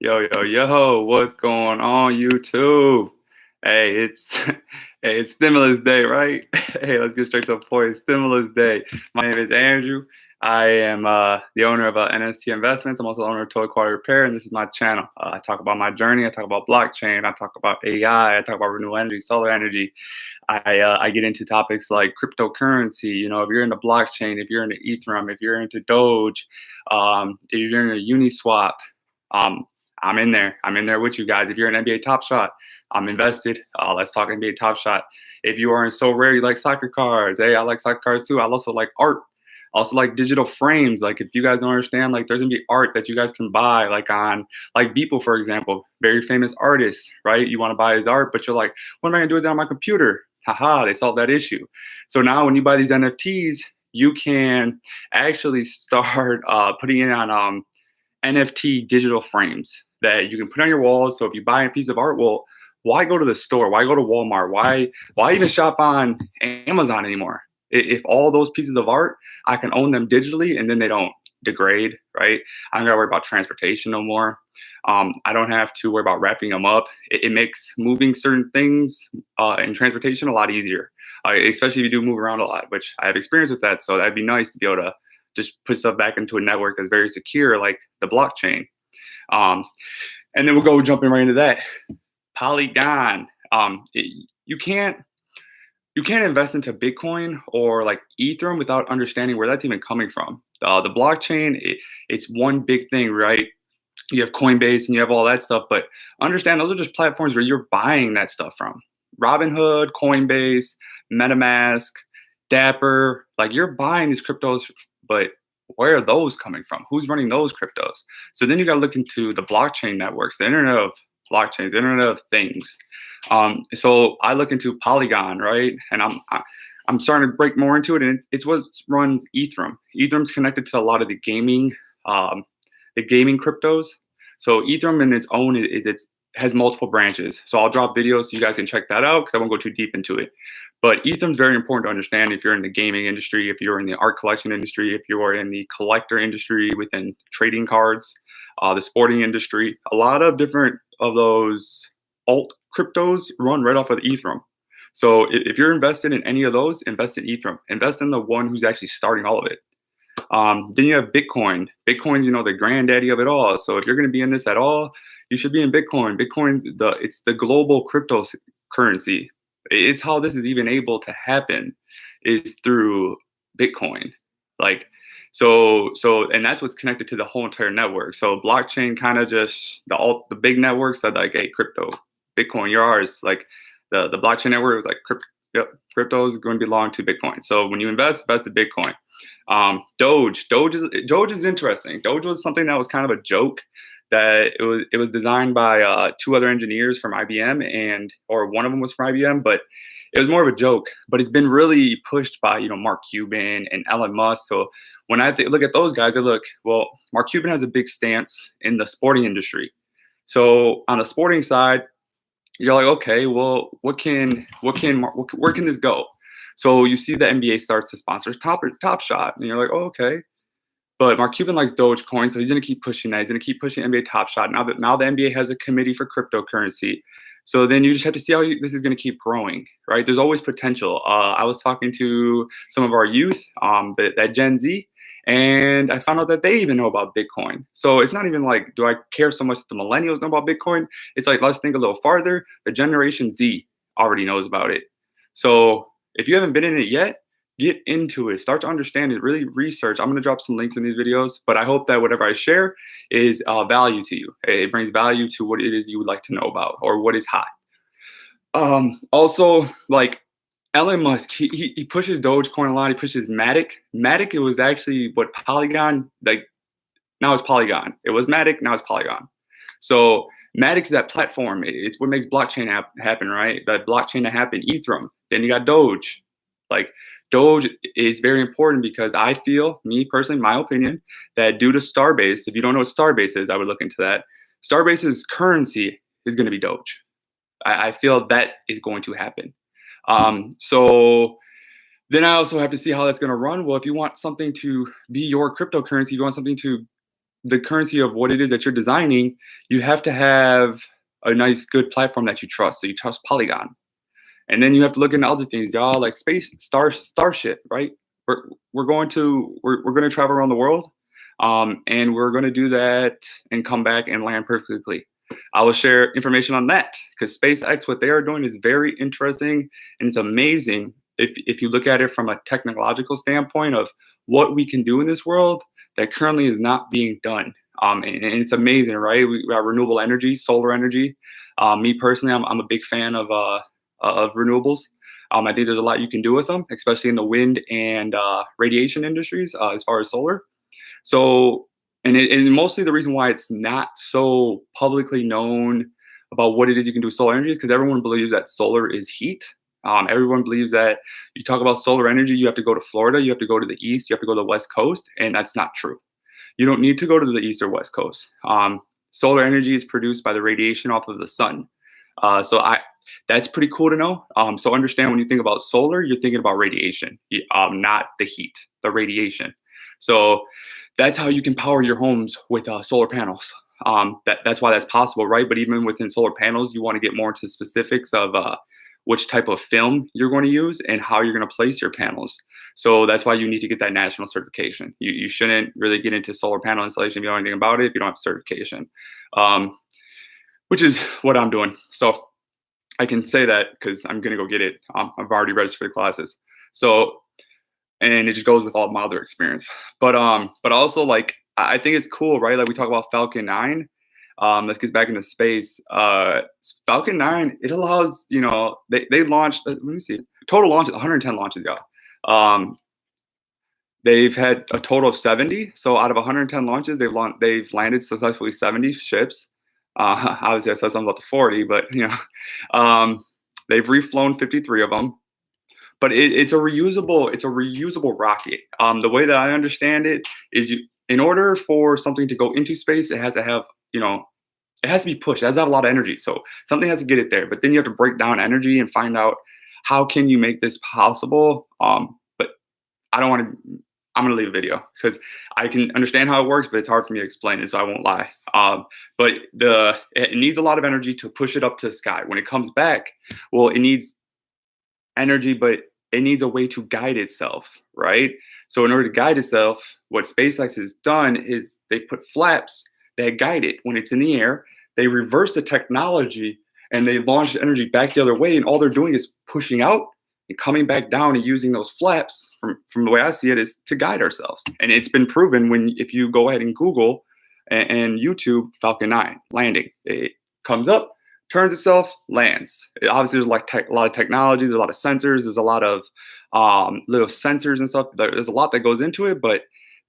Yo, what's going on, YouTube? Hey, it's hey, it's stimulus day, right? Hey, let's get straight to the point. It's stimulus day. My name is Andrew. I am the owner of NST Investments. I'm also the owner of Toy Quality Repair, and this is my channel. I talk about my journey. I talk about blockchain. I talk about AI. I talk about renewable energy, solar energy. I get into topics like cryptocurrency. You know, if you're into blockchain, if you're into Ethereum, if you're into Doge, if you're into Uniswap. Um, I'm in there. I'm in there with you guys. If you're an NBA Top Shot, I'm invested. Let's talk NBA Top Shot. If you are in So Rare, you like soccer cards. Hey, I like soccer cards too. I also like art. I also like digital frames. Like if you guys don't understand, like there's gonna be art that you guys can buy, like on like Beeple, for example, very famous artist, right? You want to buy his art, but you're like, what am I gonna do with that on my computer? Haha, they solved that issue. So now when you buy these NFTs, you can actually start putting it on NFT digital frames that you can put on your walls. So if you buy a piece of art, well, why go to the store? Why go to Walmart? Why even shop on Amazon anymore? If all those pieces of art, I can own them digitally and then they don't degrade, right? I don't gotta worry about transportation no more. I don't have to worry about wrapping them up. It makes moving certain things in transportation a lot easier, especially if you do move around a lot, which I have experience with that. So that'd be nice to be able to just put stuff back into a network that's very secure, like the blockchain. Um, and then we'll go jumping right into that. Polygon. You can't invest into Bitcoin or like Ethereum without understanding where that's even coming from. The blockchain, it's one big thing, right? You have Coinbase and you have all that stuff, but understand those are just platforms where you're buying that stuff from. Robinhood, Coinbase, MetaMask, Dapper, like you're buying these cryptos, but where are those coming from? Who's running those cryptos? So then you got to look into the blockchain networks, the internet of blockchains, the internet of things. So I look into Polygon, right? And I'm starting to break more into it, and it's what runs Ethereum. Ethereum's connected to a lot of the gaming cryptos. So Ethereum in its own has multiple branches. So I'll drop videos so you guys can check that out because I won't go too deep into it. But Ethereum's very important to understand if you're in the gaming industry, if you're in the art collection industry, if you are in the collector industry within trading cards, the sporting industry. A lot of different of those alt cryptos run right off of Ethereum. So if you're invested in any of those, invest in Ethereum. Invest in the one who's actually starting all of it. Then you have Bitcoin. Bitcoin's, the granddaddy of it all. So if you're going to be in this at all, you should be in Bitcoin. Bitcoin's it's the global cryptocurrency. It's how this is even able to happen is through Bitcoin. Like, so, and that's what's connected to the whole entire network. So blockchain kind of just the big networks that like, hey, crypto, Bitcoin, you're ours. Like the blockchain network was like, crypto is going to belong to Bitcoin. So when you invest in Bitcoin. Doge is interesting. Doge was something that was kind of a joke. That it was designed by two other engineers from IBM or one of them was from IBM, but it was more of a joke. But it's been really pushed by Mark Cuban and Elon Musk. So when I look at those guys, well, Mark Cuban has a big stance in the sporting industry. So on the sporting side, you're like, okay, well, where can this go? So you see the NBA starts to sponsor Top Shot, and you're like, oh, okay. But Mark Cuban likes Dogecoin, so he's going to keep pushing that. He's going to keep pushing NBA Top Shot. Now the NBA has a committee for cryptocurrency. So then you just have to see how this is going to keep growing, right? There's always potential. I was talking to some of our youth, that Gen Z, and I found out that they even know about Bitcoin. So it's not even like, do I care so much that the millennials know about Bitcoin? It's like, let's think a little farther. The Generation Z already knows about it. So if you haven't been in it yet, get into it. Start to understand it. Really research. I'm going to drop some links in these videos, but I hope that whatever I share is value to you. It brings value to what it is you would like to know about or what is hot. Also, like Elon Musk, he pushes Dogecoin a lot. He pushes Matic. Matic, it was actually what Polygon, like now it's Polygon. It was Matic, now it's Polygon. So Matic is that platform. It's what makes blockchain happen, right? That blockchain to happen, Ethereum. Then you got Doge. Like Doge is very important because I feel, me personally, my opinion, that due to Starbase, if you don't know what Starbase is, I would look into that. Starbase's currency is going to be Doge. I feel that is going to happen. So then I also have to see how that's going to run. Well, if you want something to be your cryptocurrency, you want something to the currency of what it is that you're designing, you have to have a nice, good platform that you trust. So you trust Polygon. And then you have to look into other things, y'all, like Starship, right? We're we're going to travel around the world, and we're going to do that and come back and land perfectly. I will share information on that because SpaceX, what they are doing is very interesting and it's amazing if you look at it from a technological standpoint of what we can do in this world that currently is not being done. And it's amazing, right? We got renewable energy, solar energy. Me personally, I'm a big fan of renewables. I think there's a lot you can do with them, especially in the wind and radiation industries as far as solar. So, and mostly the reason why it's not so publicly known about what it is you can do with solar energy is because everyone believes that solar is heat. Everyone believes that you talk about solar energy, you have to go to Florida, you have to go to the east, you have to go to the west coast, and that's not true. You don't need to go to the east or west coast. Solar energy is produced by the radiation off of the sun. So that's pretty cool to know. So understand when you think about solar, you're thinking about radiation, not the heat, the radiation. So that's how you can power your homes with solar panels. That's why that's possible, right? But even within solar panels, you want to get more into specifics of which type of film you're going to use and how you're going to place your panels. So that's why you need to get that national certification. You shouldn't really get into solar panel installation if you don't know anything about it, if you don't have certification, which is what I'm doing. So I can say that because I'm going to go get it. I've already registered for the classes. So, and it just goes with all my other experience. But also, like, I think it's cool, right? Like we talk about Falcon 9. Let's get back into space. Falcon 9, it allows, they launched, let me see, total launches, 110 launches, y'all. They've had a total of 70. So out of 110 launches, they've landed successfully 70 ships. Obviously, I said something about the 40, but they've reflown 53 of them. But it's a reusable rocket. The way that I understand it is, in order for something to go into space, it has to have, it has to be pushed. It has to have a lot of energy. So something has to get it there. But then you have to break down energy and find out how can you make this possible. But I don't want to. I'm going to leave a video because I can understand how it works, but it's hard for me to explain it, so I won't lie. But it needs a lot of energy to push it up to the sky. When it comes back, well, it needs energy, but it needs a way to guide itself, right? So in order to guide itself, what SpaceX has done is they put flaps that guide it. When it's in the air, they reverse the technology and they launch the energy back the other way, and all they're doing is pushing out and coming back down and using those flaps from the way I see it is to guide ourselves. And it's been proven if you go ahead and Google and YouTube Falcon 9 landing, it comes up, turns itself, lands. Obviously, there's a lot of technology, there's a lot of sensors, there's a lot of little sensors and stuff. There's a lot that goes into it, but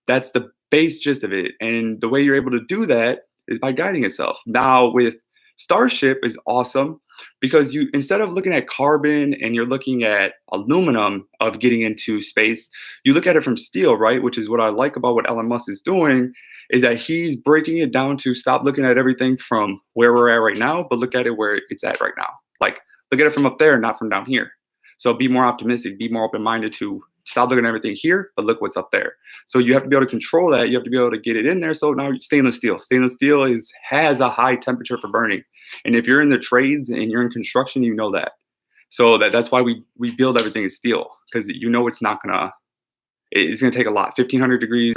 that's the base gist of it. And the way you're able to do that is by guiding itself. Now with Starship is awesome because you, instead of looking at carbon and you're looking at aluminum of getting into space, you look at it from steel, right? Which is what I like about what Elon Musk is doing, is that he's breaking it down to stop looking at everything from where we're at right now, but look at it where it's at right now. Like, look at it from up there, not from down here. So be more optimistic, be more open-minded to stop looking at everything here, but look what's up there. So you have to be able to control that. You have to be able to get it in there. So now stainless steel has a high temperature for burning. And if you're in the trades and you're in construction, you know that. So that's why we build everything in steel, because it's not it's gonna take a lot. 1500 degrees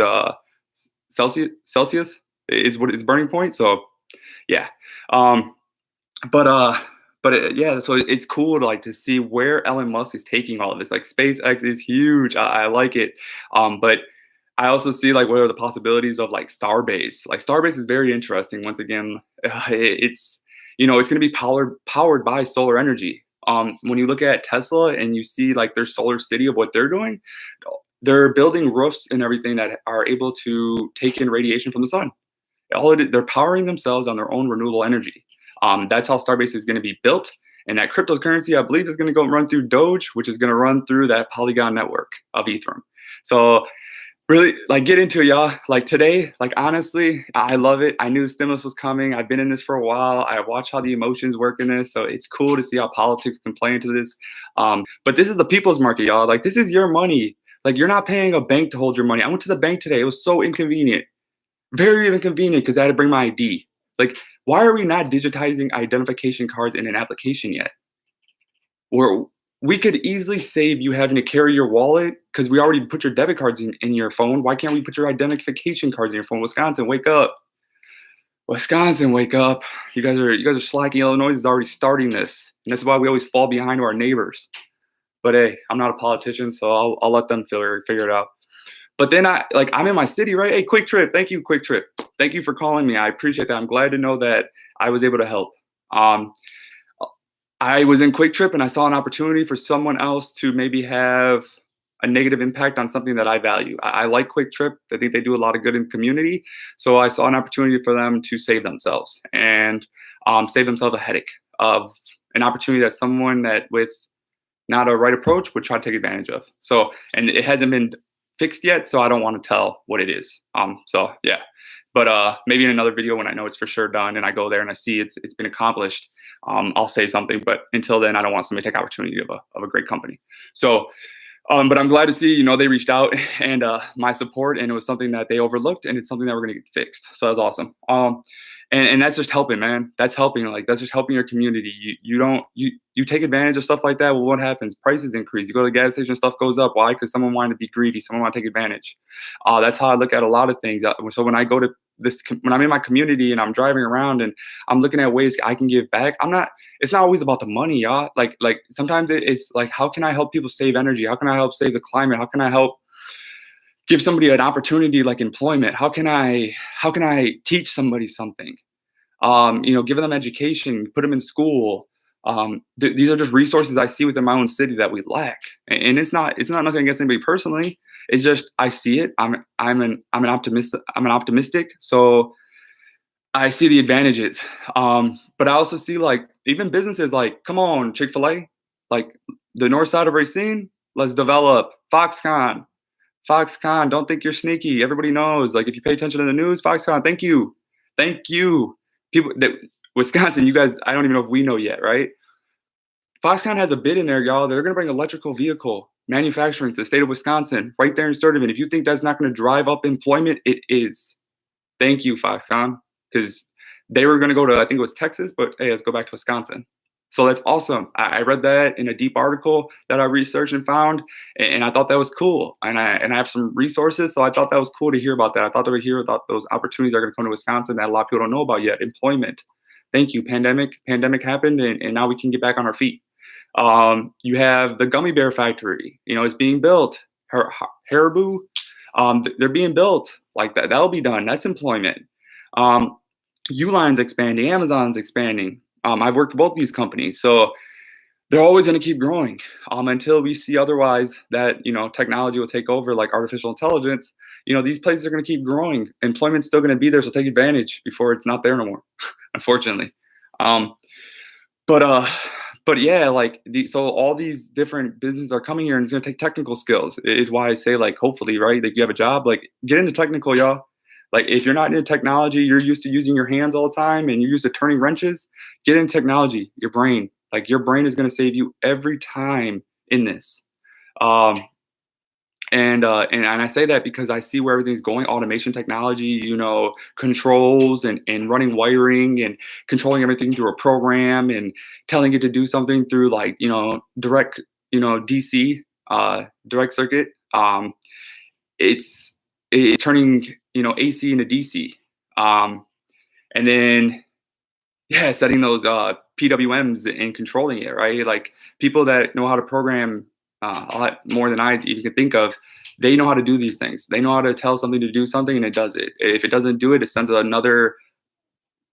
Celsius is what its burning point. So yeah. Yeah, so it's cool to see where Elon Musk is taking all of this. Like SpaceX is huge. I like it. But I also see what are the possibilities of Starbase. Starbase is very interesting. Once again, it's going to be powered by solar energy. When you look at Tesla and you see their solar city of what they're doing, they're building roofs and everything that are able to take in radiation from the sun. They're powering themselves on their own renewable energy. That's how Starbase is going to be built. And that cryptocurrency, I believe, is going to go run through Doge, which is going to run through that Polygon network of Ethereum. So really, get into it, y'all. Today, honestly, I love it. I knew the stimulus was coming. I've been in this for a while. I watch how the emotions work in this. So it's cool to see how politics can play into this. But this is the people's market, y'all. This is your money. You're not paying a bank to hold your money. I went to the bank today. It was so inconvenient. Very inconvenient because I had to bring my ID. Like, why are we not digitizing identification cards in an application yet? Where we could easily save you having to carry your wallet because we already put your debit cards in your phone. Why can't we put your identification cards in your phone? Wisconsin, wake up. Wisconsin, wake up. You guys are slacking. Illinois is already starting this. And that's why we always fall behind our neighbors. But hey, I'm not a politician, so I'll let them figure it out. But then I'm in my city, right? Hey, Quick Trip, thank you, Quick Trip. Thank you for calling me. I appreciate that. I'm glad to know that I was able to help. Um, I was in Quick Trip and I saw an opportunity for someone else to maybe have a negative impact on something that I value. I like Quick Trip. I think they do a lot of good in the community. So I saw an opportunity for them to save themselves and save themselves a headache of an opportunity that someone that with not a right approach would try to take advantage of. So, and it hasn't been fixed yet, so I don't want to tell what it is. So yeah, but maybe in another video when I know it's for sure done and I go there and I see it's been accomplished, I'll say something. But until then, I don't want somebody to take opportunity of a great company. So, but I'm glad to see they reached out and my support, and it was something that they overlooked, and it's something that we're gonna get fixed. So that's awesome. And that's just helping, man. That's helping. Like that's just helping your community. You take advantage of stuff like that. Well, what happens? Prices increase. You go to the gas station, stuff goes up. Why? Because someone wanted to be greedy. Someone wanted to take advantage. That's how I look at a lot of things. So when I go to when I'm in my community and I'm driving around and I'm looking at ways I can give back, it's not always about the money, y'all. Like sometimes it's like, how can I help people save energy? How can I help save the climate? How can I help give somebody an opportunity like employment? How can I teach somebody something? Give them education, put them in school. These are just resources I see within my own city that we lack, and it's not nothing against anybody personally. It's just I see it. I'm an optimist. I'm an optimistic, so I see the advantages. But I also see like even businesses like, come on, Chick-fil-A, like the north side of Racine, let's develop Foxconn. Foxconn, don't think you're sneaky. Everybody knows. Like if you pay attention to the news, Foxconn, thank you. Thank you. People that Wisconsin, you guys, I don't even know if we know yet, right? Foxconn has a bid in there, y'all. They're gonna bring electrical vehicle manufacturing to the state of Wisconsin, right there in Sturtevant. If you think that's not gonna drive up employment, it is. Thank you, Foxconn, because they were gonna go to, I think it was Texas, but hey, let's go back to Wisconsin. So that's awesome. I read that in a deep article that I researched and found, and I thought that was cool. And I have some resources, so I thought that was cool to hear about that. I thought they would hear about those opportunities that are going to come to Wisconsin that a lot of people don't know about yet. Employment. Thank you. Pandemic happened, and now we can get back on our feet. You have the gummy bear factory. It's being built. Haribo, they're being built like that. That'll be done. That's employment. Uline's expanding. Amazon's expanding. I've worked with both these companies, so they're always going to keep growing until we see otherwise that technology will take over, like artificial intelligence. These places are going to keep growing. Employment's still going to be there, so take advantage before it's not there no more, unfortunately. But yeah, so all these different businesses are coming here, and it's going to take technical skills. Is why I say hopefully, right, that you have a job, get into technical, y'all. If you're not into technology, you're used to using your hands all the time and you're used to turning wrenches, get into technology, your brain. Your brain is going to save you every time in this. And I say that because I see where everything's going, automation technology, controls and running wiring and controlling everything through a program and telling it to do something through direct, DC, direct circuit. It's turning, AC into DC. And then, yeah, setting those PWMs and controlling it, right? People that know how to program a lot more than I even can think of, they know how to do these things. They know how to tell something to do something, and it does it. If it doesn't do it, it sends another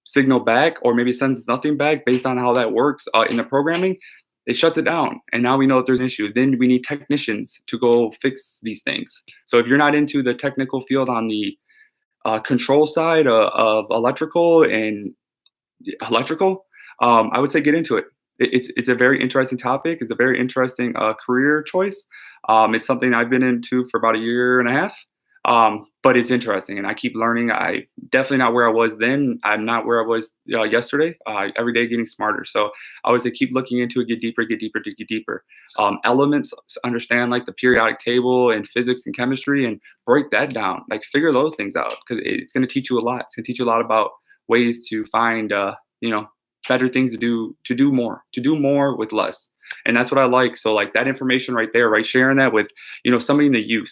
signal back, or maybe sends nothing back based on how that works in the programming. It shuts it down, and now we know that there's an issue. Then we need technicians to go fix these things. So if you're not into the technical field on the control side of electrical, I would say get into it. It's a very interesting topic. It's a very interesting career choice. It's something I've been into for about a year and a half. But it's interesting, and I keep learning. I definitely not where I was then. I'm not where I was yesterday. Every day getting smarter. So I would say keep looking into it, get deeper, get deeper, get deeper. Elements, understand like the periodic table and physics and chemistry, and break that down. Like figure those things out because it's going to teach you a lot. It's going to teach you a lot about ways to find, better things to do more with less. And that's what I like. So like that information right there, right, sharing that with somebody in the youth,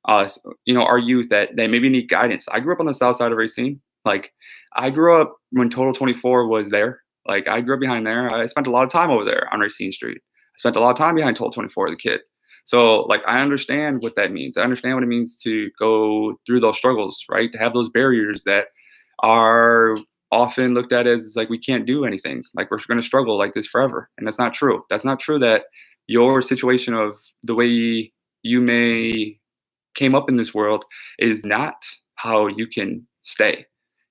our youth that they maybe need guidance. I grew up on the south side of Racine. Like I grew up when Total 24 was there. Like I grew up behind there. I spent a lot of time over there on Racine Street. I spent a lot of time behind Total 24 as a kid. So like I understand what that means. I understand what it means to go through those struggles, right? To have those barriers that are often looked at as like we can't do anything. Like we're going to struggle like this forever. And that's not true. That's not true that your situation of the way you may came up in this world is not how you can stay.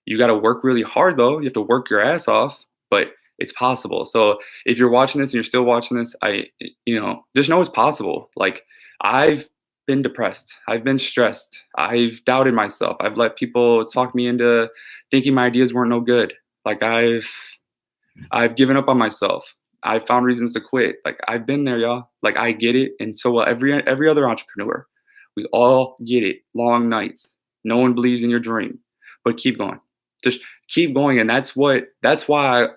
You got to work really hard though. You have to work your ass off, but it's possible. So if you're watching this and you're still watching this, just know it's possible. Like I've been depressed. I've been stressed. I've doubted myself. I've let people talk me into thinking my ideas weren't no good. Like I've given up on myself. I've found reasons to quit. Like I've been there, y'all. Like I get it. And so will every other entrepreneur. We all get it. Long nights. No one believes in your dream, but keep going. Just keep going. And that's why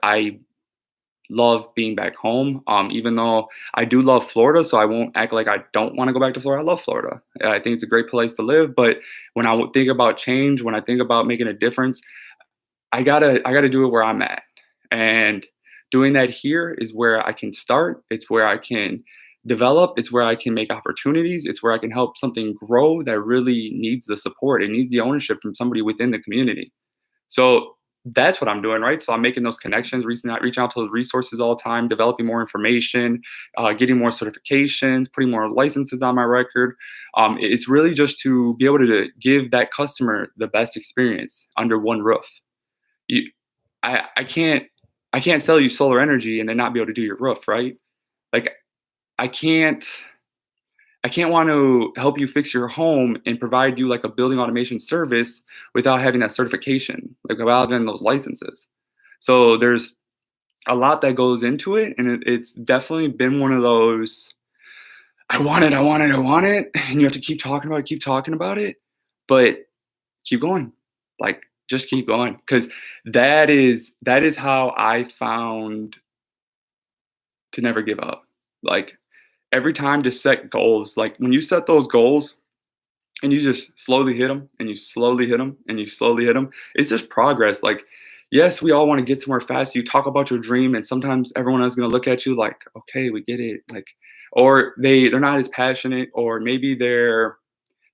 I love being back home. Even though I do love Florida, so I won't act like I don't want to go back to Florida. I love Florida. I think it's a great place to live. But when I think about change, when I think about making a difference, I gotta do it where I'm at. And doing that here is where I can start. It's where I can develop. It's where I can make opportunities. It's where I can help something grow that really needs the support. It needs the ownership from somebody within the community. So that's what I'm doing, right? So I'm making those connections, reaching out to those resources all the time, developing more information, getting more certifications, putting more licenses on my record. It's really just to be able to give that customer the best experience under one roof. I can't sell you solar energy and then not be able to do your roof, right? Like I can't want to help you fix your home and provide you like a building automation service without having that certification, like without having those licenses. So there's a lot that goes into it, and it's definitely been one of those I want it, and you have to keep talking about it, but keep going. Like just keep going, because that is how I found to never give up. Like every time to set goals, like when you set those goals and you just slowly hit them and you slowly hit them and you slowly hit them, it's just progress. Like, yes, we all want to get somewhere fast. You talk about your dream, and sometimes everyone is going to look at you like, okay, we get it. Like, or they're not as passionate, or maybe they're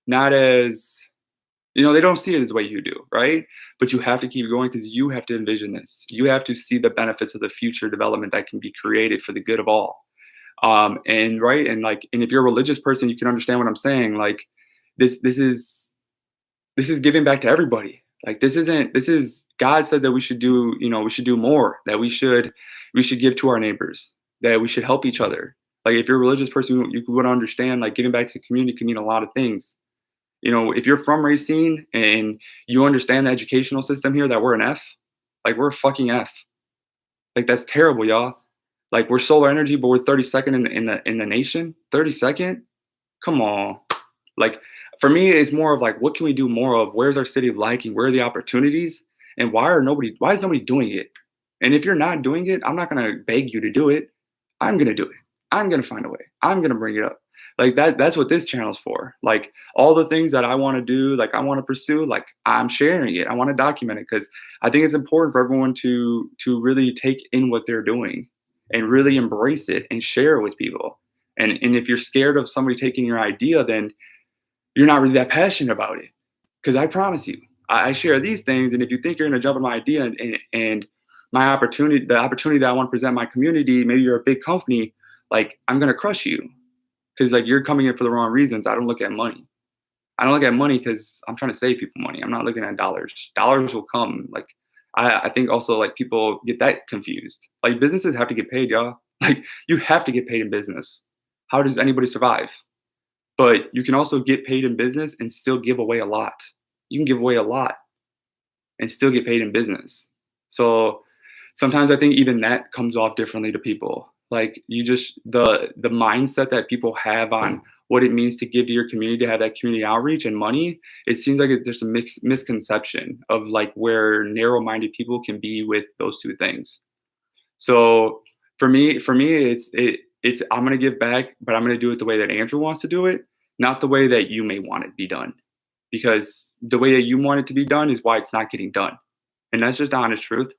not as, they don't see it as the way you do, right? But you have to keep going because you have to envision this. You have to see the benefits of the future development that can be created for the good of all. And right, and like, and if you're a religious person, you can understand what I'm saying. Like, this is giving back to everybody. Like, this is God says that we should do, we should do more. That we should give to our neighbors. That we should help each other. Like, if you're a religious person, you would understand. Like, giving back to the community can mean a lot of things. If you're from Racine and you understand the educational system here, that we're an F, like we're a fucking F. Like that's terrible, y'all. Like we're solar energy, but we're 32nd in the nation. 32nd? Come on. Like for me, it's more of like, what can we do more of? Where's our city liking? Where are the opportunities? And why is nobody doing it? And if you're not doing it, I'm not gonna beg you to do it. I'm gonna do it. I'm gonna find a way. I'm gonna bring it up. Like that's what this channel's for. Like all the things that I want to do, like I want to pursue, like I'm sharing it. I want to document it because I think it's important for everyone to really take in what they're doing and really embrace it and share it with people. And if you're scared of somebody taking your idea, then you're not really that passionate about it. Because I promise you, I share these things, and if you think you're gonna jump on my idea and my opportunity, the opportunity that I want to present my community, maybe you're a big company, like I'm gonna crush you. Because like you're coming in for the wrong reasons. I don't look at money. I don't look at money because I'm trying to save people money. I'm not looking at dollars. Dollars will come. Like I think also like people get that confused. Like businesses have to get paid, y'all. Like you have to get paid in business. How does anybody survive? but you can also get paid in business and still give away a lot. You can give away a lot and still get paid in business. So sometimes I think even that comes off differently to people. Like you just the mindset that people have on what it means to give to your community, to have that community outreach and money, it seems like it's just a misconception of like where narrow-minded people can be with those two things. So for me, it's I'm gonna give back, but I'm gonna do it the way that Andrew wants to do it, not the way that you may want it to be done. Because the way that you want it to be done is why it's not getting done. And that's just the honest truth.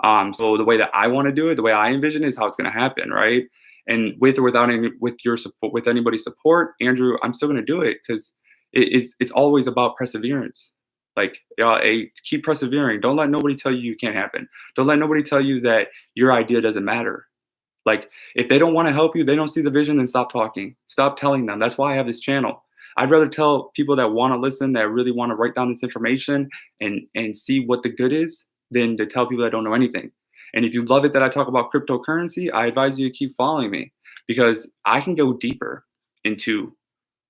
So the way that I want to do it, the way I envision is how it's going to happen, right? And with or without any, with your support, with anybody's support, Andrew, I'm still going to do it because it's always about perseverance. Like, keep persevering. Don't let nobody tell you can't happen. Don't let nobody tell you that your idea doesn't matter. Like, if they don't want to help you, they don't see the vision, then stop talking. Stop telling them. That's why I have this channel. I'd rather tell people that want to listen, that really want to write down this information and see what the good is, than to tell people that don't know anything. And if you love it that I talk about cryptocurrency, I advise you to keep following me because I can go deeper into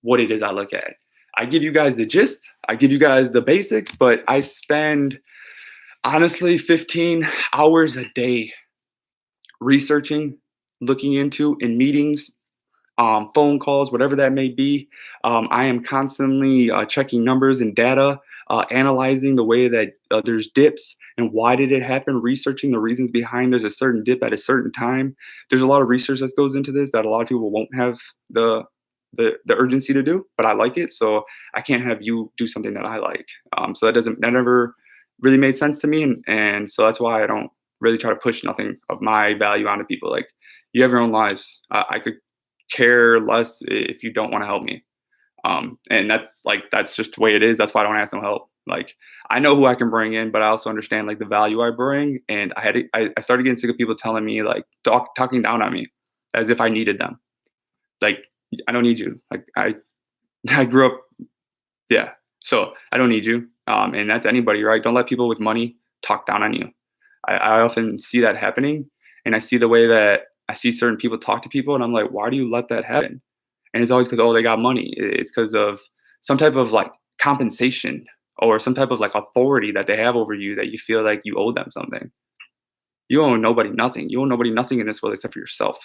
what it is I look at. I give you guys the gist, I give you guys the basics, but I spend honestly 15 hours a day researching, looking into, in meetings, phone calls, whatever that may be. I am constantly checking numbers and data, analyzing the way that there's dips and why did it happen, researching the reasons behind there's a certain dip at a certain time. There's a lot of research that goes into this that a lot of people won't have the urgency to do, but I like it, so I can't have you do something that I like. So that never really made sense to me, and so that's why I don't really try to push nothing of my value onto people. Like, you have your own lives. I could care less if you don't want to help me. And that's just the way it is. That's why I don't ask no help. Like, I know who I can bring in, but I also understand like the value I bring. And I started getting sick of people telling me, like, talking down on me as if I needed them. Like, I don't need you. Like, I grew up, yeah. So I don't need you. And that's anybody, right? Don't let people with money talk down on you. I often see that happening, and I see the way that I see certain people talk to people, and I'm like, why do you let that happen? And it's always because, oh, they got money. It's because of some type of like compensation or some type of like authority that they have over you that you feel like you owe them something. You owe nobody nothing. You owe nobody nothing in this world except for yourself.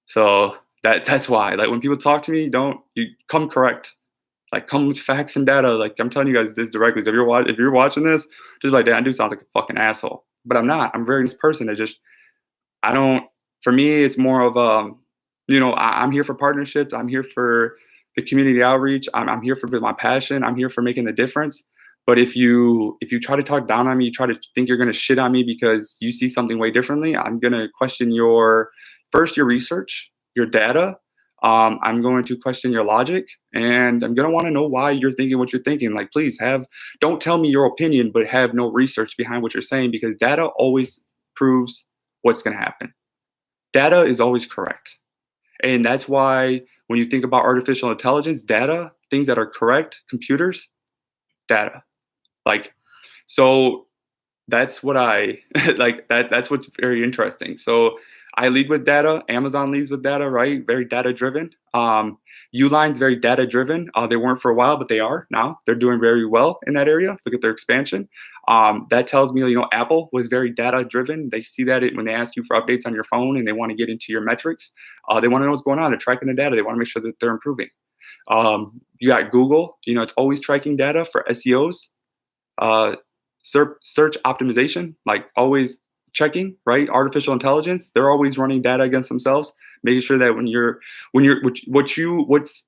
So that's why, like, when people talk to me, you come correct. Like, come with facts and data. Like, I'm telling you guys this directly. So if you're watching this, just like, damn, dude sounds like a fucking asshole. But I'm not. I'm a very nice person that just, I don't, for me, it's more of I'm here for partnerships. I'm here for the community outreach. I'm here for my passion. I'm here for making the difference. But if you try to talk down on me, you try to think you're gonna shit on me because you see something way differently, I'm gonna question your research, your data. I'm going to question your logic, and I'm gonna want to know why you're thinking what you're thinking. Like, please don't tell me your opinion, but have no research behind what you're saying, because data always proves what's gonna happen. Data is always correct. And that's why when you think about artificial intelligence, data, things that are correct, computers, data. Like, so that's what I like. That's what's very interesting. So I lead with data. Amazon leads with data, right? Very data driven. Uline's very data driven. They weren't for a while, but they are now. They're doing very well in that area. Look at their expansion. That tells me, Apple was very data driven. They see that when they ask you for updates on your phone and they want to get into your metrics, they want to know what's going on. They're tracking the data. They want to make sure that they're improving. You got Google. It's always tracking data for SEOs. Search optimization, like always checking, right? Artificial intelligence, they're always running data against themselves, making sure that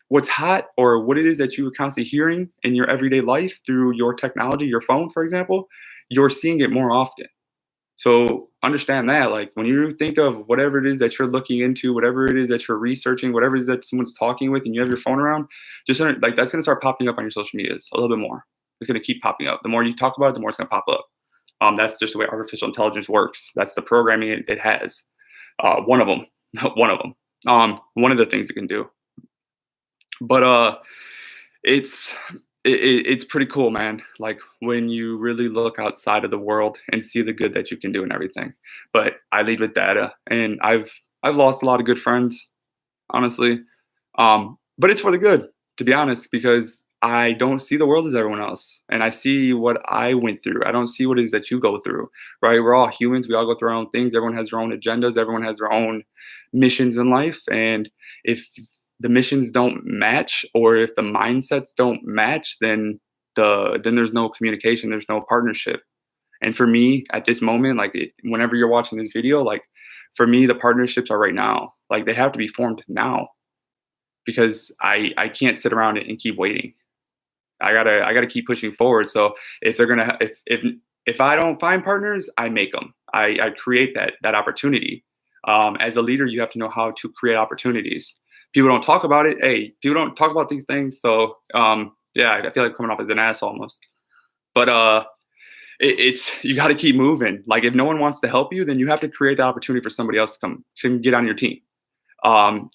what's hot, or what it is that you're constantly hearing in your everyday life through your technology, your phone, for example, you're seeing it more often. So understand that, like, when you think of whatever it is that you're looking into, whatever it is that you're researching, whatever it is that someone's talking with, and you have your phone around, just like, that's going to start popping up on your social medias a little bit more. It's going to keep popping up. The more you talk about it, the more it's going to pop up. That's just the way artificial intelligence works. That's the programming it has. One of them. One of the things it can do. But it's pretty cool, man. Like, when you really look outside of the world and see the good that you can do and everything. But I lead with data, and I've lost a lot of good friends, honestly. But it's for the good. to be honest, because I don't see the world as everyone else, and I see what I went through. I don't see what it is that you go through, right? We're all humans. We all go through our own things. Everyone has their own agendas. Everyone has their own missions in life, and if the missions don't match, or if the mindsets don't match, then there's no communication. There's no partnership. And for me, at this moment, like whenever you're watching this video, like for me, the partnerships are right now. Like they have to be formed now because I can't sit around and keep waiting. I gotta keep pushing forward. So if they're gonna if I don't find partners, I make them. I create that opportunity. As a leader, you have to know how to create opportunities. People don't talk about it. Hey, people don't talk about these things. So yeah, I feel like coming off as an ass almost. But it's you got to keep moving. Like if no one wants to help you, then you have to create the opportunity for somebody else to get on your team.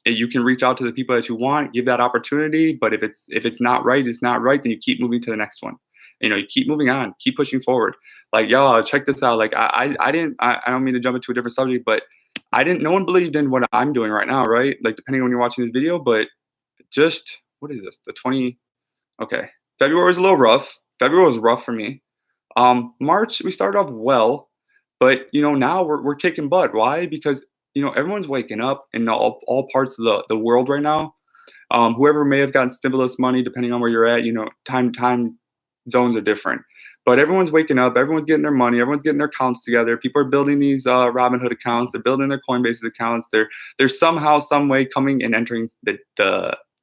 You can reach out to the people that you want, give that opportunity. But if it's not right, it's not right. Then you keep moving to the next one. You keep moving on, keep pushing forward. Like y'all, check this out. Like I don't mean to jump into a different subject, but no one believed in what I'm doing right now, right? Like depending on when you're watching this video, but just what is this? Okay. February was a little rough. February was rough for me. March, we started off well, but now we're kicking butt. Why? Because everyone's waking up in all parts of the world right now. Whoever may have gotten stimulus money, depending on where you're at, time zones are different. But everyone's waking up, everyone's getting their money, everyone's getting their accounts together. People are building these Robinhood accounts, they're building their Coinbase accounts. They're somehow, some way coming and entering the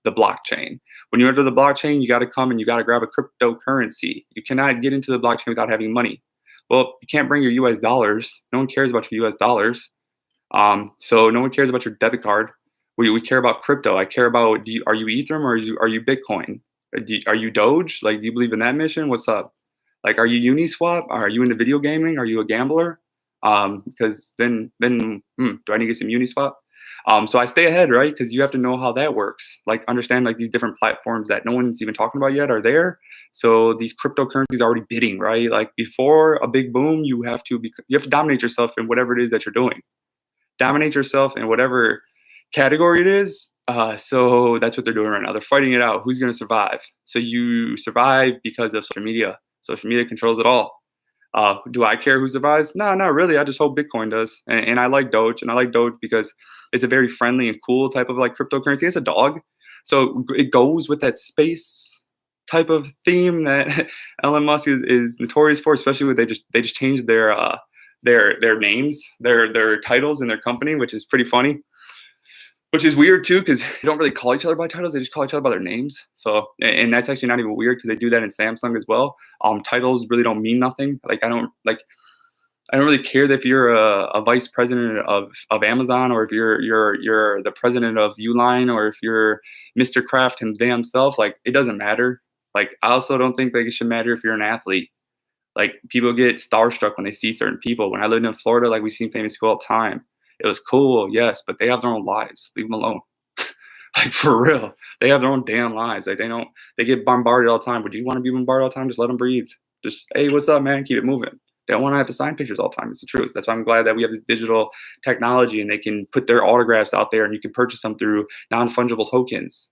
blockchain. When you enter the blockchain, you got to come and you got to grab a cryptocurrency. You cannot get into the blockchain without having money. Well, you can't bring your US dollars. No one cares about your US dollars. So no one cares about your debit card. We care about crypto. I care about, are you Ethereum or are you Bitcoin? Are you Doge? Like, do you believe in that mission? What's up? Like, are you Uniswap? Are you into video gaming? Are you a gambler? Because then do I need to get some Uniswap? So I stay ahead, right? Because you have to know how that works. Like understand like these different platforms that no one's even talking about yet are there. So these cryptocurrencies are already bidding, right? Like before a big boom, you have to dominate yourself in whatever it is that you're doing. Dominate yourself in whatever category it is. So that's what they're doing right now. They're fighting it out. Who's going to survive? So you survive because of social media. Social media controls it all. Do I care who survives? No, not really. I just hope Bitcoin does. And I like Doge. And I like Doge because it's a very friendly and cool type of like cryptocurrency. It's a dog. So it goes with that space type of theme that Elon Musk is notorious for, especially when they just changed their names, their titles in their company, which is pretty funny. Which is weird too, because they don't really call each other by titles; they just call each other by their names. So, and that's actually not even weird because they do that in Samsung as well. Titles really don't mean nothing. Like I don't really care if you're a vice president of Amazon, or if you're the president of Uline, or if you're Mr. Kraft himself. Like it doesn't matter. Like I also don't think like it should matter if you're an athlete. Like people get starstruck when they see certain people. When I lived in Florida, like we seen famous people all the time. It was cool, yes, but they have their own lives. Leave them alone. Like for real, they have their own damn lives. Like they get bombarded all the time. Would you want to be bombarded all the time? Just let them breathe. Just, hey, what's up, man? Keep it moving. They don't want to have to sign pictures all the time. It's the truth. That's why I'm glad that we have this digital technology and they can put their autographs out there and you can purchase them through non-fungible tokens.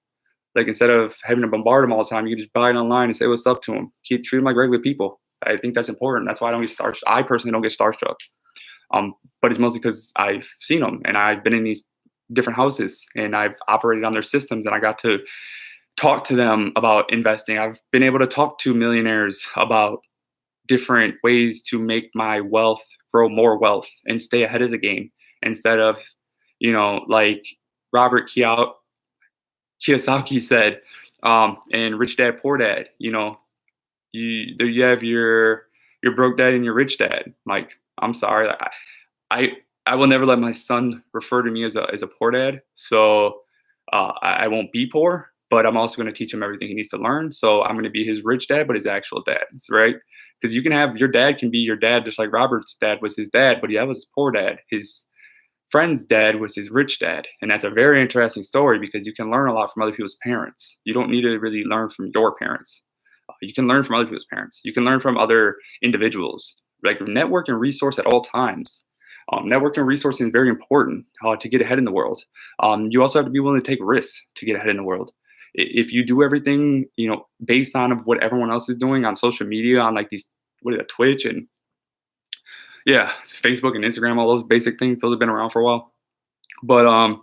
Like instead of having to bombard them all the time, you can just buy it online and say what's up to them. Treat them like regular people. I think that's important. That's why I don't get starstruck. I personally don't get starstruck. But it's mostly because I've seen them and I've been in these different houses and I've operated on their systems and I got to talk to them about investing. I've been able to talk to millionaires about different ways to make my wealth grow more wealth and stay ahead of the game instead of, like Robert Kiyosaki said, in Rich Dad, Poor Dad, you have your broke dad and your rich dad. Like, I'm sorry, I will never let my son refer to me as a poor dad. So I won't be poor, but I'm also going to teach him everything he needs to learn. So I'm going to be his rich dad, but his actual dad, right? Because you can have your dad can be your dad, just like Robert's dad was his dad, but that was his poor dad. His friend's dad was his rich dad, and that's a very interesting story because you can learn a lot from other people's parents. You don't need to really learn from your parents. You can learn from other people's parents. You can learn from other individuals. Like network and resource at all times. Network and resourcing is very important to get ahead in the world. You also have to be willing to take risks to get ahead in the world. if you do everything, based on of what everyone else is doing on social media, on like these, what is it, Twitch and yeah, Facebook and Instagram, all those basic things, those have been around for a while. But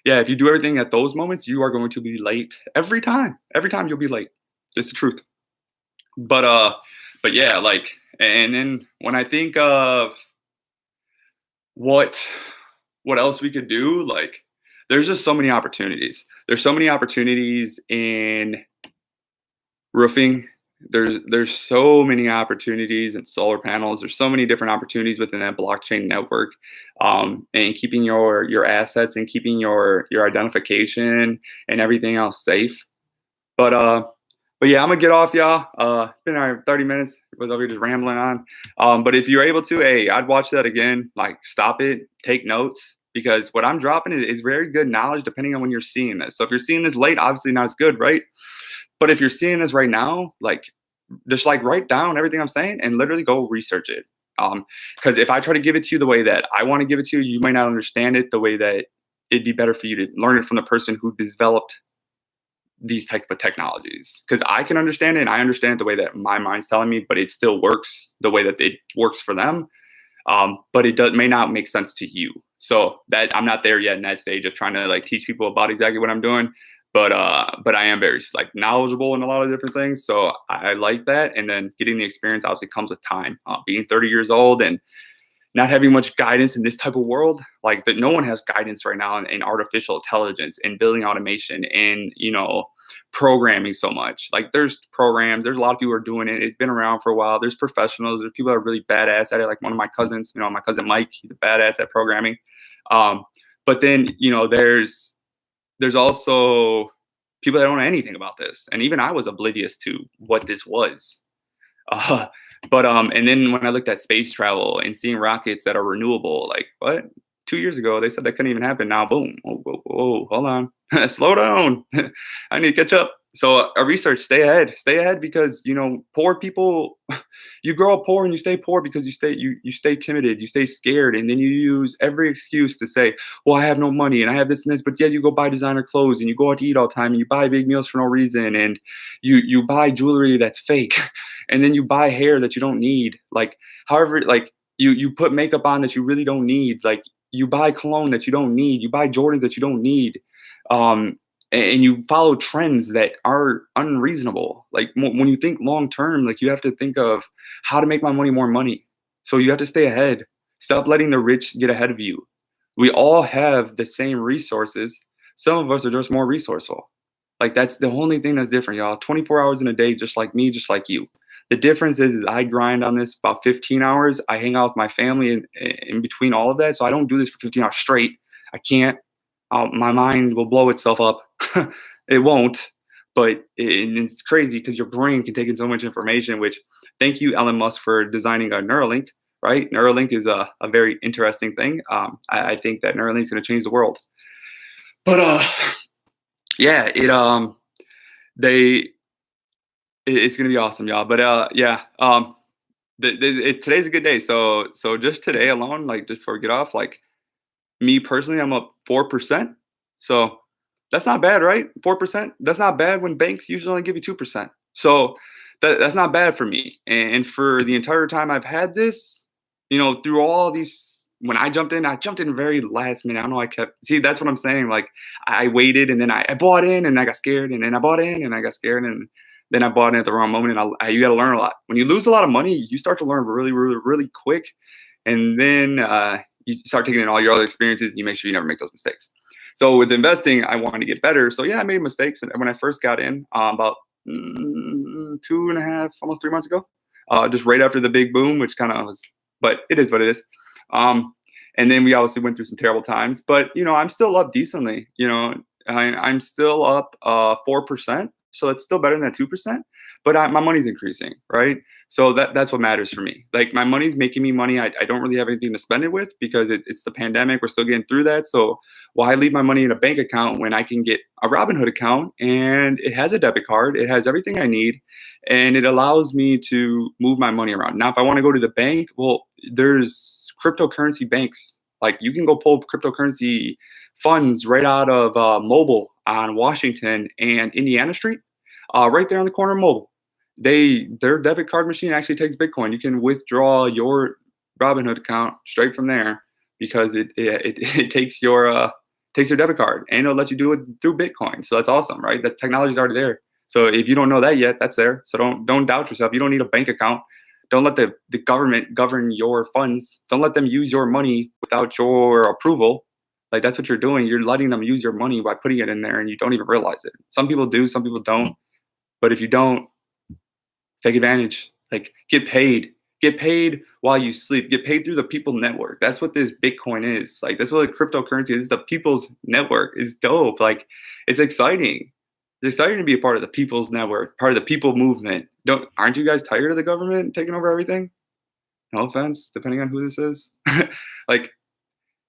yeah, if you do everything at those moments, you are going to be late every time. Every time you'll be late. It's the truth. But yeah, like, and then when I think of what else we could do, like, there's just so many opportunities. There's so many opportunities in roofing. There's so many opportunities in solar panels. There's so many different opportunities within that blockchain network, and keeping your assets and keeping your identification and everything else safe. But yeah, I'm gonna get off, y'all. It's been 30 minutes. I was over here just rambling on. But if you're able to, hey, I'd watch that again. Like, stop it, take notes, because what I'm dropping is very good knowledge depending on when you're seeing this. So if you're seeing this late, obviously not as good, right? But if you're seeing this right now, like, just like write down everything I'm saying and literally go research it. Because if I try to give it to you the way that I want to give it to you, you might not understand it the way that it'd be better for you to learn it from the person who developed these type of technologies. Because I can understand it and I understand it the way that my mind's telling me, but it still works the way that it works for them. But it may not make sense to you. So that I'm not there yet in that stage of trying to like teach people about exactly what I'm doing. But I am very like knowledgeable in a lot of different things. So I like that. And then getting the experience obviously comes with time. Being 30 years old and not having much guidance in this type of world, like that, no one has guidance right now in artificial intelligence and building automation and programming so much. Like, there's programs, there's a lot of people who are doing it. It's been around for a while. There's professionals, there's people that are really badass at it. Like one of my cousins, my cousin Mike, he's a badass at programming. But then there's also people that don't know anything about this, and even I was oblivious to what this was. And then when I looked at space travel and seeing rockets that are renewable, like, what? 2 years ago, they said that couldn't even happen. Now, boom. Whoa, hold on. Slow down. I need to catch up. So research, stay ahead because, poor people, you grow up poor and you stay poor because you stay timid, you stay scared. And then you use every excuse to say, well, I have no money and I have this and this, but yeah, you go buy designer clothes and you go out to eat all the time and you buy big meals for no reason. And you buy jewelry that's fake and then you buy hair that you don't need. Like, however, like you put makeup on that you really don't need. Like, you buy cologne that you don't need. You buy Jordans that you don't need. And you follow trends that are unreasonable. Like, when you think long term, like, you have to think of how to make my money more money. So you have to stay ahead. Stop letting the rich get ahead of you. We all have the same resources. Some of us are just more resourceful. Like, that's the only thing that's different, y'all. 24 hours in a day, just like me, just like you. The difference is I grind on this about 15 hours. I hang out with my family in between all of that. So I don't do this for 15 hours straight. I can't. My mind will blow itself up. It won't, but it's crazy because your brain can take in so much information, which, thank you, Elon Musk, for designing a Neuralink, right? Neuralink is a very interesting thing. I think that Neuralink is going to change the world. But yeah, it's going to be awesome, y'all. But yeah, today's a good day. So just today alone, like, just before we get off, like, me personally, I'm up 4%. So that's not bad, right? 4%. That's not bad when banks usually only give you 2%. So that's not bad for me. And for the entire time I've had this, through all these, when I jumped in very last minute. I don't know. That's what I'm saying. Like, I waited and then I bought in and I got scared and then I bought in and I got scared and then I bought in at the wrong moment. And you got to learn a lot. When you lose a lot of money, you start to learn really, really, really quick. And then you start taking in all your other experiences and you make sure you never make those mistakes. So with investing, I wanted to get better. So yeah, I made mistakes. And when I first got in about 2.5, almost 3 months ago, just right after the big boom, which kind of was, but it is what it is. And then we obviously went through some terrible times, but I'm still up decently. I'm still up 4%. So it's still better than that 2%, but my money's increasing, right? So that's what matters for me. Like, my money's making me money. I don't really have anything to spend it with because it's the pandemic. We're still getting through that. So why leave my money in a bank account when I can get a Robinhood account and it has a debit card, it has everything I need, and it allows me to move my money around. Now, if I want to go to the bank, well, there's cryptocurrency banks. Like, you can go pull cryptocurrency funds right out of mobile on Washington and Indiana Street, right there on the corner of Mobile. Their debit card machine actually takes Bitcoin. You can withdraw your Robinhood account straight from there because it takes your debit card, and it'll let you do it through Bitcoin. So that's awesome, right? The technology's already there. So if you don't know that yet, that's there. So don't doubt yourself. You don't need a bank account. Don't let the government govern your funds. Don't let them use your money without your approval. Like, that's what you're doing. You're letting them use your money by putting it in there, and you don't even realize it. Some people do, some people don't. But if you don't, take advantage. Like, get paid. Get paid while you sleep. Get paid through the people network. That's what this Bitcoin is. Like, that's what cryptocurrency is. The people's network is dope. Like, it's exciting. It's exciting to be a part of the people's network, part of the people movement. Aren't you guys tired of the government taking over everything? No offense, depending on who this is. Like,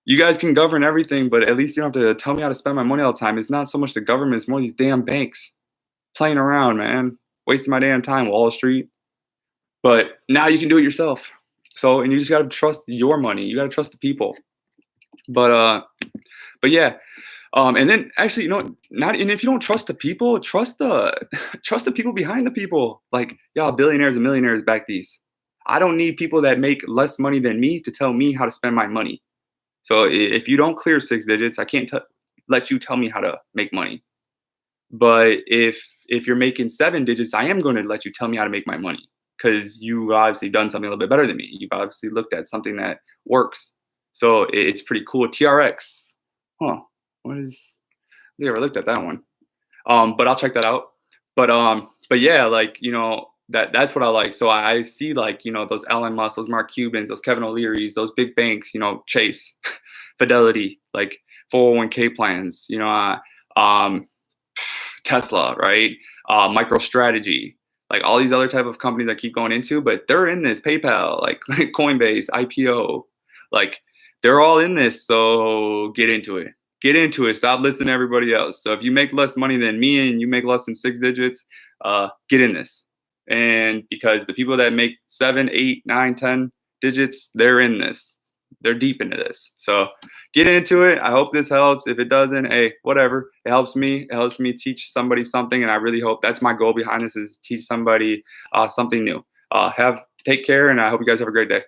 you guys can govern everything, but at least you don't have to tell me how to spend my money all the time. It's not so much the government, it's more these damn banks playing around, man. Wasting my damn time, Wall Street. But now you can do it yourself. So, and you just gotta trust your money. You gotta trust the people. But yeah. And then actually, and if you don't trust the people, trust the people behind the people. Like, y'all billionaires and millionaires back these. I don't need people that make less money than me to tell me how to spend my money. So if you don't clear 6 digits, I can't let you tell me how to make money. But if you're making 7 digits, I am going to let you tell me how to make my money, because you obviously done something a little bit better than me. You've obviously looked at something that works. So it's pretty cool. TRX. Huh. What is? I never looked at that one. But I'll check that out. But yeah, like, that's what I like. So I see, like, those Elon Musk, those Mark Cubans, those Kevin O'Learys, those big banks, Chase, Fidelity, like 401k plans, Tesla, right? MicroStrategy, like all these other type of companies I keep going into, but they're in this. PayPal, like Coinbase, IPO, like they're all in this. So get into it. Get into it. Stop listening to everybody else. So if you make less money than me and you make less than 6 digits, get in this. And because the people that make 7, 8, 9, 10 digits, they're in this. They're deep into this. So get into it. I hope this helps. If it doesn't, hey, whatever. It helps me. It helps me teach somebody something. And I really hope that's my goal behind this, is teach somebody something new. Take care, and I hope you guys have a great day.